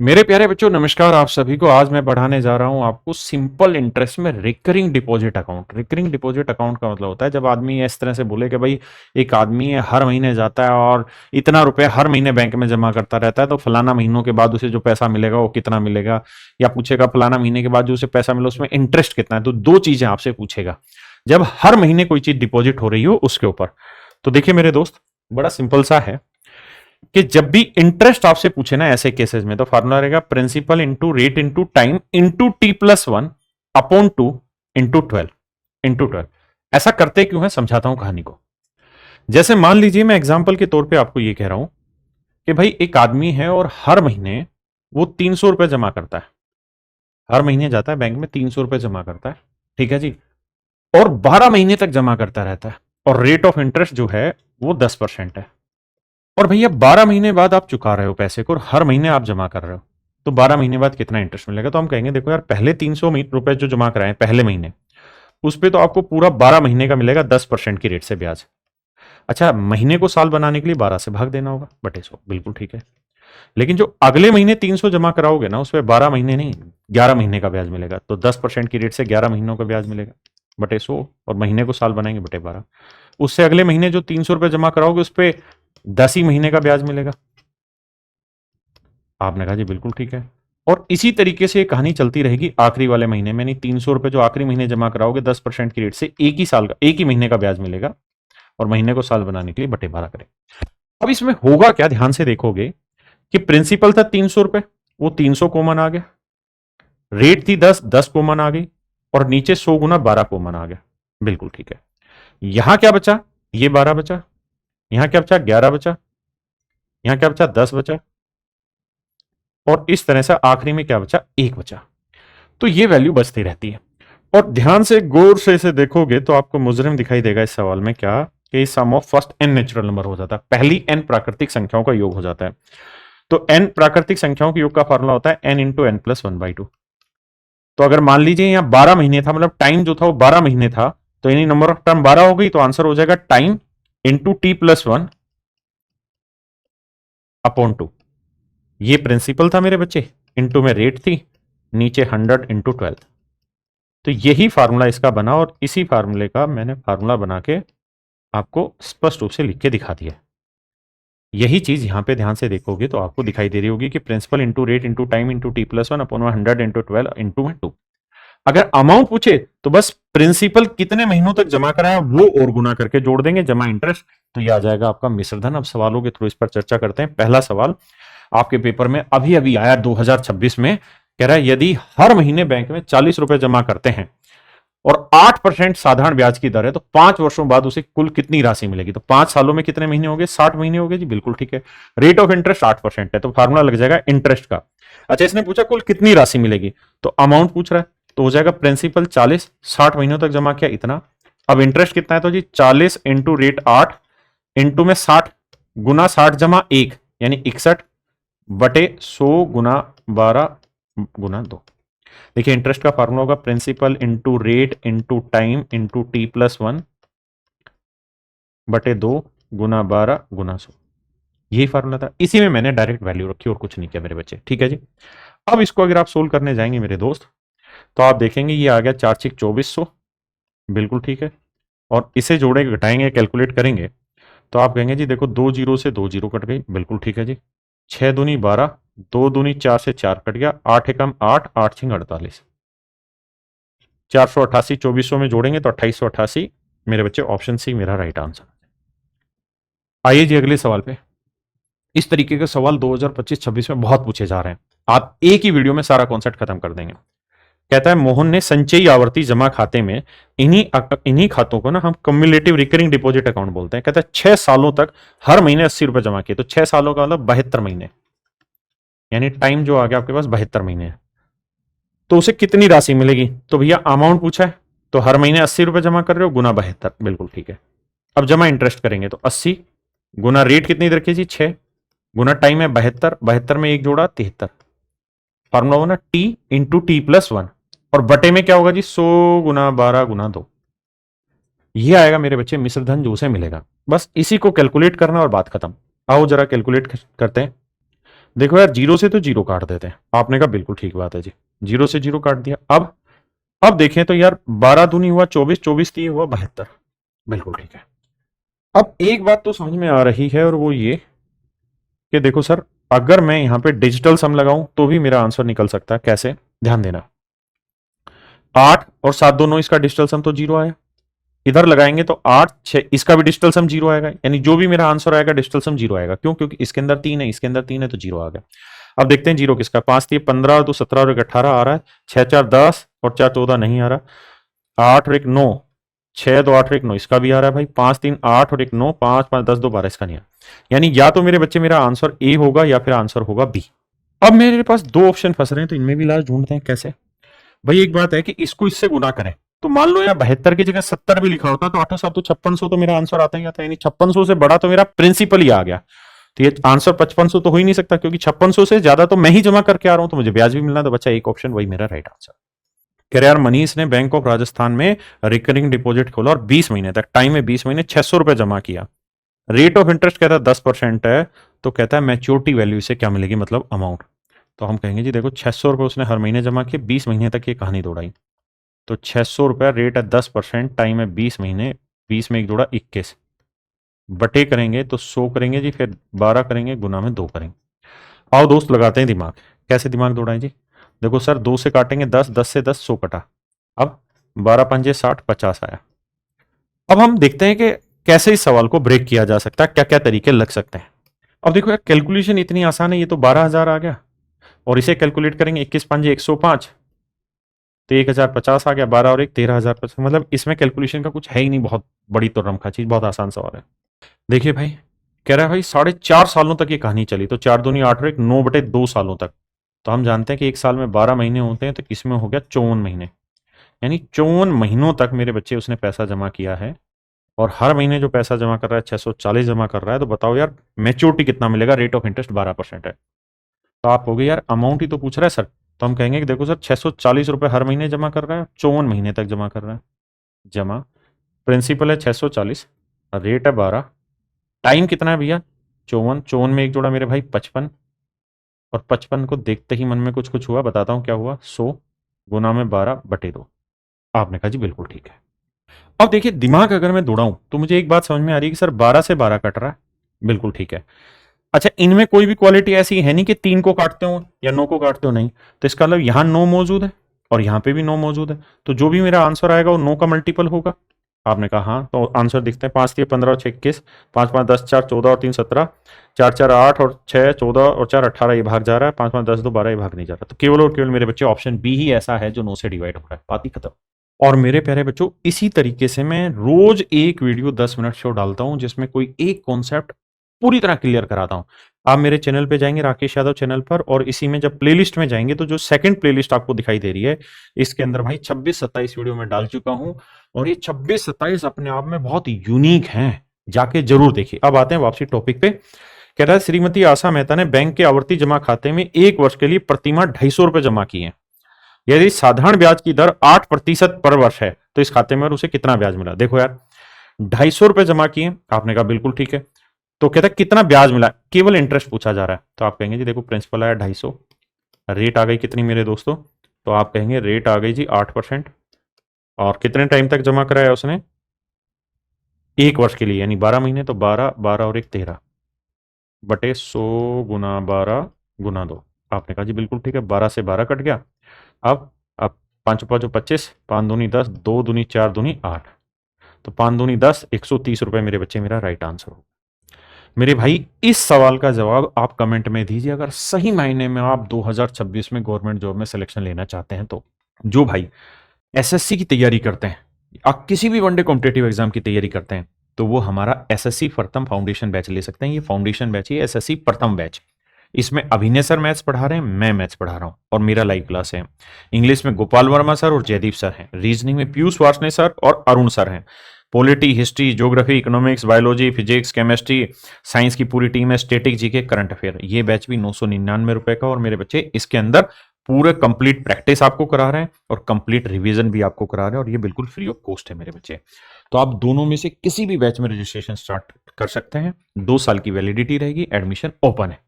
मेरे प्यारे बच्चों नमस्कार आप सभी को। आज मैं पढ़ाने जा रहा हूं आपको सिंपल इंटरेस्ट में recurring deposit account. Recurring deposit account का मतलब होता है जब आदमी इस तरह से बोले कि भाई एक आदमी है हर महीने जाता है और इतना रुपए हर महीने बैंक में जमा करता रहता है, तो फलाना महीनों के बाद उसे जो पैसा मिलेगा वो कितना मिलेगा, या पूछेगा फलाना महीने के बाद जो उसे पैसा मिला उसमें इंटरेस्ट कितना है। तो दो चीजें आपसे पूछेगा जब हर महीने कोई चीज डिपॉजिट हो रही हो उसके ऊपर। तो देखिए मेरे दोस्त, बड़ा सिंपल सा है कि जब भी इंटरेस्ट आपसे पूछे ना ऐसे केसेस में, तो फार्मूला रहेगा principal into rate into time into T+1 upon 2 into 12। ऐसा करते क्यों है समझाता हूं कहानी को। जैसे मान लीजिए मैं एग्जाम्पल के तौर पे आपको ये कह रहा हूं कि भाई एक आदमी है और हर महीने वो 300 रुपए जमा करता है। हर महीने जाता है बैंक में 300 रुपए जमा करता है, ठीक है जी, और 12 महीने तक जमा करता रहता है, और रेट ऑफ इंटरेस्ट जो है वो 10% है। और भैया 12 महीने बाद आप चुका रहे हो पैसे को और हर महीने आप जमा कर रहे हो, तो 12 महीने बाद कितना इंटरेस्ट मिलेगा। तो हम कहेंगे देखो यार, पहले 300 रुपए जो जमा कराए पहले महीने, उस पे तो आपको पूरा 12 महीने का मिलेगा 10% की रेट से ब्याज। अच्छा, महीने को साल बनाने के लिए 12 से भाग देना होगा बटे 100, बिल्कुल ठीक है। लेकिन जो अगले महीने 300 जमा कराओगे ना, उस पर 12 महीने नहीं 11 महीने का ब्याज मिलेगा, तो 10% की रेट से 11 महीनों का ब्याज मिलेगा बटे 100, और महीने को साल बनाएंगे बटे 12। उससे अगले महीने जो 300 रुपए जमा कराओगे उस पर 10 ही महीने का ब्याज मिलेगा। आपने कहा जी बिल्कुल ठीक है। और इसी तरीके से ये कहानी चलती रहेगी आखिरी वाले महीने में, नहीं 300 रुपए जो आखिरी महीने जमा कराओगे 10% की रेट से एक ही महीने का ब्याज मिलेगा, और महीने को साल बनाने के लिए बटे 12 करें। अब इसमें होगा क्या, ध्यान से देखोगे कि प्रिंसिपल था 300 रुपए, वो 300 कॉमन आ गया, रेट थी 10, 10 कॉमन आ गई, और नीचे 100 गुना 12 कॉमन आ गया, बिल्कुल ठीक है। यहां क्या बचा, ये 12 बचा, यहां क्या बचा 11 बचा, यहां क्या बचा 10 बचा, और इस तरह से आखिरी में क्या बचा 1 बचा। तो ये वैल्यू बचती रहती है। और ध्यान से गौर से इसे देखोगे तो आपको मुजरिम दिखाई देगा इस सवाल में, क्या कि sum of first n natural number हो जाता है, पहली n प्राकृतिक संख्याओं का योग हो जाता है। तो n प्राकृतिक संख्याओं के योग का फॉर्मूला होता है n इंटू n+1/2। तो अगर मान लीजिए यहाँ 12 महीने था, मतलब टाइम जो था वो 12 महीने था, तो यानी नंबर ऑफ टर्म 12 हो गई, तो आंसर हो जाएगा टाइम इंटू T+1 अपॉन 2। ये प्रिंसिपल था मेरे बच्चे, इंटू में रेट थी, नीचे 100 इंटू 12। तो यही फार्मूला इसका बना, और इसी फार्मूले का मैंने फार्मूला बना के आपको स्पष्ट रूप से लिख के दिखा दिया। यही चीज यहां पे ध्यान से देखोगे तो आपको दिखाई दे रही होगी कि principal into rate into time into T+1 upon 100 into 12 into में 2। अगर अमाउंट पूछे तो बस प्रिंसिपल कितने महीनों तक जमा कराया वो और गुना करके जोड़ देंगे, जमा इंटरेस्ट, तो ये आ जाएगा आपका मिश्रधन। अब सवालों के थ्रू इस पर चर्चा करते हैं। पहला सवाल आपके पेपर में अभी अभी आया 2026 में, कह रहा है यदि हर महीने बैंक में 40 रुपए जमा करते हैं और 8% साधारण ब्याज की दर है, तो 5 वर्षों बाद उसे कुल कितनी राशि मिलेगी। तो 5 सालों में कितने महीने हो गए, 60 महीने हो गए जी, बिल्कुल ठीक है। रेट ऑफ इंटरेस्ट 8% है, तो फार्मूला लग जाएगा इंटरेस्ट का। अच्छा, इसने पूछा कुल कितनी राशि मिलेगी, तो अमाउंट पूछ रहा है, तो हो जाएगा प्रिंसिपल 40, 60 महीनों तक जमा किया इतना। अब इंटरेस्ट कितना है, तो जी 40 इंटू रेट 8 इंटू में 60 गुना 60 जमा 1 यानी 61 बटे 100 गुना 12 गुना 2। देखिए इंटरेस्ट का फार्मूला होगा principal into rate into time into T+1 बटे 2 गुना 12 गुना 100। यही फार्मूला था, इसी में मैंने डायरेक्ट वैल्यू रखी और कुछ नहीं किया मेरे बच्चे, ठीक है जी। अब इसको अगर आप सोल्व करने जाएंगे मेरे दोस्त, तो आप देखेंगे ये आ गया 4×6 = 2400, बिल्कुल ठीक है। और इसे जोड़ेंगे घटाएंगे कैलकुलेट करेंगे तो आप कहेंगे जी देखो 2 जीरो से 2 जीरो कट गई, बिल्कुल ठीक है जी। 6 दूनी 12, 2 दूनी 4 से 4 कट गया, 8 एकम 8, 8 छिंग 48, 488 2400 में जोड़ेंगे तो 2888। मेरे बच्चे ऑप्शन सी मेरा राइट आंसर। आइए जी अगले सवाल पे। इस तरीके के सवाल 2025-26 में बहुत पूछे जा रहे हैं, आप एक ही वीडियो में सारा कॉन्सेप्ट खत्म कर देंगे। कहता है मोहन ने संचयी आवर्ती जमा खाते में, इन्हीं खातों को ना हम कम्युलेटिव रिकरिंग डिपॉजिट अकाउंट बोलते हैं। कहता है 6 सालों तक हर महीने 80 रुपए जमा किए, तो 6 सालों का मतलब 72 महीने, यानी टाइम जो आ गया आपके पास 72 महीने है। तो उसे कितनी राशि मिलेगी, तो भैया अमाउंट पूछा है, तो हर महीने 80 रुपए जमा कर रहे हो गुना 72, बिल्कुल ठीक है। अब जमा इंटरेस्ट करेंगे तो 80 गुना रेट कितनी रखी जी 6 गुना टाइम है 72, 72 में एक जोड़ा 73, फार्मूला होगा ना T इंटू T+1, और बटे में क्या होगा जी 100 गुना 12 गुना 2। ये आएगा मेरे बच्चे मिश्रधन जो उसे मिलेगा। बस इसी को कैलकुलेट करना और बात खत्म। आओ जरा कैलकुलेट करते हैं। देखो यार, 0 से तो 0 काट देते हैं। आपने कहा बिल्कुल ठीक बात है जी, 0 से 0 काट दिया। अब देखें तो यार 12 दूनी हुआ 24, 24 3 हुआ 72। बिल्कुल ठीक है। अब एक बात तो समझ में आ रही है, और वो ये कि देखो सर, अगर मैं यहां पे डिजिटल सम लगाऊं तो भी मेरा आंसर निकल सकता है। कैसे? ध्यान देना, 8 और 7 दोनों, इसका डिजिटल सम तो 0 आया। इधर लगाएंगे तो 8 6, इसका भी डिजिटल सम 0 आएगा। यानी जो भी मेरा आंसर आएगा डिजिटल सम 0 आएगा। क्यों? क्योंकि इसके अंदर 3 है, इसके अंदर 3 है, तो 0 आ गया। अब देखते हैं 0 किसका। 5 3 15 और 2 17 और 1 18 आ रहा है। 6 4 10 और 4 14 नहीं आ रहा। 8 और 1 9, 6 2 8 और 1 9, इसका भी आ रहा है भाई। 5 3 8 और 1 9, 5 5 10 2 12, इसका नहीं आ रहा। यानी या तो मेरे बच्चे मेरा आंसर ए होगा या फिर आंसर होगा बी। अब मेरे पास दो ऑप्शन फंस रहे हैं, तो इनमें भी इलाज ढूंढते हैं। कैसे भाई? एक बात है कि इसको इससे गुना करें, तो मान लो यार 72 की जगह 70 भी लिखा होता तो 8 7 तो 5600, तो मेरा आंसर आता ही आता। यानी 5600 से बड़ा तो मेरा प्रिंसिपल ही आ गया। तो ये आंसर 5500 तो हो ही नहीं सकता, क्योंकि 5600 से ज्यादा तो मैं ही जमा करके आ रहा हूं, तो मुझे ब्याज भी मिलना। तो बच्चा एक ऑप्शन वही मेरा राइट आंसर। कह रहे यार मनीष ने बैंक ऑफ राजस्थान में रिकरिंग डिपॉजिट खोला और 20 महीने तक, टाइम है 20 महीने, 600 रुपए जमा किया। रेट ऑफ इंटरेस्ट कहता है 10% है। तो कहता है मैच्योरिटी वैल्यू से क्या मिलेगी, मतलब अमाउंट। तो हम कहेंगे जी देखो, 600 रुपए उसने हर महीने जमा किए, 20 महीने तक ये कहानी दौड़ाई। तो 600 रुपया, रेट है 10%, टाइम है 20 महीने, 20 में 1 जोड़ा 21, बटे करेंगे तो 100 करेंगे जी, फिर 12 करेंगे, गुना में 2 करेंगे। आओ दोस्त लगाते हैं दिमाग। कैसे दिमाग दौड़ाएं जी? देखो सर, 2 से काटेंगे 10, 10 से 10, 100 कटा। अब 12 पंजे 60, 50 आया। अब हम देखते हैं कि कैसे इस सवाल को ब्रेक किया जा सकता है, क्या क्या तरीके लग सकते हैं। अब देखो यार, कैलकुलेशन इतनी आसान है। ये तो 12,000 आ गया, और इसे कैलकुलेट करेंगे 21 पंजे 105, तो 1050 आ गया। 12 और 1 13,000। मतलब इसमें कैलकुलेशन का कुछ है ही नहीं, बहुत बड़ी तो रमखा चीज, बहुत आसान सवाल है। देखिए भाई, कह रहा है भाई 4.5 सालों तक ये कहानी चली, तो 4 दूनी 8 और 1 9/2 सालों तक। तो हम जानते हैं कि एक साल में 12 महीने होते हैं, तो इसमें हो गया 54 महीने। यानी 54 महीनों तक मेरे बच्चे उसने पैसा जमा किया है, और हर महीने जो पैसा जमा कर रहा है 640 जमा कर रहा है। तो बताओ यार मेच्योरिटी कितना मिलेगा? रेट ऑफ इंटरेस्ट 12% है। तो आप हो गए यार, अमाउंट ही तो पूछ रहा है सर। तो हम कहेंगे कि देखो सर, 640 रुपए हर महीने जमा कर रहा है, 54 महीने तक जमा कर रहा है। जमा, प्रिंसिपल है 640, रेट है 12, टाइम कितना है भैया? 54, 54 में 1 जोड़ा मेरे भाई 55, और 55 को देखते ही मन में कुछ कुछ हुआ। बताता हूं क्या हुआ। 100 गुना में 12/2। आपने कहा जी बिल्कुल ठीक है। अब देखिए, दिमाग अगर मैं दौड़ाऊं तो मुझे एक बात समझ में आ रही है कि सर 12 से 12 कट रहा है। बिल्कुल ठीक है। अच्छा, इनमें कोई भी क्वालिटी ऐसी है नहीं कि 3 को काटते हो या 9 को काटते हो, नहीं। तो इसका मतलब यहां 9 मौजूद है और यहां पे भी 9 मौजूद है। तो जो भी मेरा आंसर आएगा वो 9 का मल्टीपल होगा। आपने कहा हाँ, तो आंसर दिखते हैं। 5 3 15 और 6 21, 5 5 10 4 14 और 3 17, 4 4 8 और 6 14 और 4 18, ये भाग जा रहा है। 5 5 10 2 12, ये भाग नहीं जा रहा। तो केवल और केवल मेरे बच्चे ऑप्शन बी ही ऐसा है जो 9 से डिवाइड हो रहा है। बात ही खत्म। और मेरे प्यारे बच्चों, इसी तरीके से मैं रोज एक वीडियो 10 मिनट शो डालता हूं, जिसमें कोई एक कॉन्सेप्ट पूरी तरह क्लियर कराता हूं। आप मेरे चैनल पे जाएंगे, राकेश यादव चैनल पर, और इसी में जब प्लेलिस्ट में जाएंगे तो जो सेकंड प्लेलिस्ट आपको दिखाई दे रही है, इसके अंदर भाई 26-27 वीडियो में डाल चुका हूं। और ये 26-27 अपने आप में बहुत यूनिक हैं, जाके जरूर देखिए। अब आते हैं वापसी टॉपिक पे। कह रहा है श्रीमती आशा मेहता ने बैंक के आवर्ती जमा खाते में 1 वर्ष के लिए प्रतिमाह 250 रुपए जमा किए। यदि साधारण ब्याज की दर 8% पर वर्ष है, तो इस खाते में उसे कितना ब्याज मिला? देखो यार, 250 रुपए जमा किए, आपने कहा बिल्कुल ठीक है। तो कहता है कितना ब्याज मिला? केवल इंटरेस्ट पूछा जा रहा है। तो आप कहेंगे जी देखो, प्रिंसिपल आया 250, रेट आ गई कितनी मेरे दोस्तों? तो आप कहेंगे रेट आ गई जी 8%। और कितने टाइम तक जमा कराया उसने? 1 वर्ष के लिए, यानी 12 महीने। तो 12 12 और 1 13 बटे 100 गुना 12 गुना 2। आपने कहा जी बिल्कुल ठीक है। 12 से 12 कट गया। अब 5 5 25, 5 दूनी 10, 2 दूनी 4 दूनी 8, तो 5 दूनी 10, 130 रुपए मेरे बच्चे मेरा राइट आंसर हो। मेरे भाई, इस सवाल का जवाब आप कमेंट में दीजिए, अगर सही मायने में आप 2026 में गवर्नमेंट जॉब में सिलेक्शन लेना चाहते हैं तो। जो भाई एसएससी की तैयारी करते हैं, आप किसी भी वनडे कॉम्पिटेटिव एग्जाम की तैयारी करते हैं, तो वो हमारा एसएससी प्रथम फाउंडेशन बैच ले सकते हैं। ये फाउंडेशन बैच ही एसएससी प्रथम बैच। इसमें अभिनय सर मैथ्स पढ़ा रहे हैं, मैं मैथ्स पढ़ा रहा हूं, और मेरा लाइव क्लास है। इंग्लिश में गोपाल वर्मा सर और जयदीप सर हैं। रीजनिंग में पीयूष वार्ष्णेय सर और अरुण सर हैं। Polity, history, geography, economics, biology, physics, chemistry, science की पूरी टीम है। Static, GK, current affair. ये बैच भी 999 रुपए का, और मेरे बच्चे इसके अंदर पूरे कंप्लीट प्रैक्टिस आपको करा रहे हैं और कंप्लीट रिवीजन भी आपको करा रहे हैं, और ये बिल्कुल फ्री ऑफ कॉस्ट है मेरे बच्चे। तो आप दोनों में से किसी भी बैच में रजिस्ट्रेशन स्टार्ट कर सकते हैं। 2 साल की वैलिडिटी रहेगी, एडमिशन ओपन है।